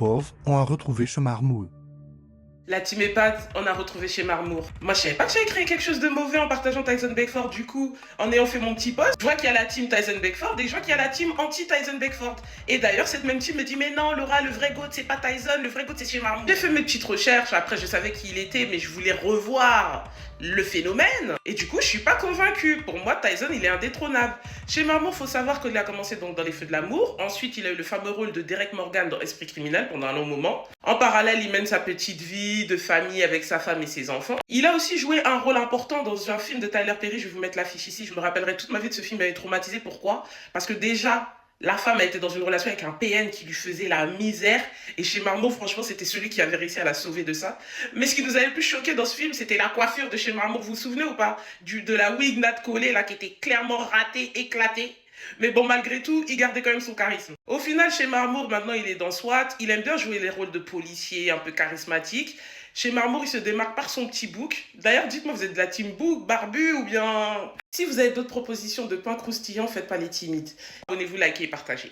pauvres ont à retrouver chez Marmoul. La team EHPAD, on a retrouvé chez Marmour. Moi, je savais pas que j'avais créé quelque chose de mauvais en partageant Tyson Beckford. Du coup, en ayant fait mon petit post, je vois qu'il y a la team Tyson Beckford et je vois qu'il y a la team anti-Tyson Beckford. Et d'ailleurs, cette même team me dit, mais non, Laura, le vrai GOAT, c'est pas Tyson, le vrai GOAT, c'est chez Marmour. J'ai fait mes petites recherches. Après, je savais qui il était, mais je voulais revoir le phénomène. Et du coup, je suis pas convaincue. Pour moi, Tyson, il est indétrônable. Chez Marmour, faut savoir qu'il a commencé donc dans Les Feux de l'amour. Ensuite, il a eu le fameux rôle de Derek Morgan dans Esprit criminel pendant un long moment. En parallèle, il mène sa petite vie de famille avec sa femme et ses enfants. Il a aussi joué un rôle important dans un film de Tyler Perry. Je vais vous mettre l'affiche ici. Je me rappellerai toute ma vie de ce film. Il m'avait traumatisé. Pourquoi? Parce que déjà, la femme a été dans une relation avec un PN qui lui faisait la misère. Et chez Marmot, franchement, c'était celui qui avait réussi à la sauver de ça. Mais ce qui nous avait le plus choqué dans ce film, c'était la coiffure de chez Marmot. Vous vous souvenez ou pas? De la wig Nat collée, là, qui était clairement ratée, éclatée. Mais bon, malgré tout, il gardait quand même son charisme. Au final, chez Marmour, maintenant, il est dans SWAT. Il aime bien jouer les rôles de policier un peu charismatique. Chez Marmour, il se démarque par son petit bouc. D'ailleurs, dites-moi, vous êtes de la team bouc, barbu ou bien... Si vous avez d'autres propositions de pain croustillant, faites pas les timides. Abonnez-vous, likez et partagez.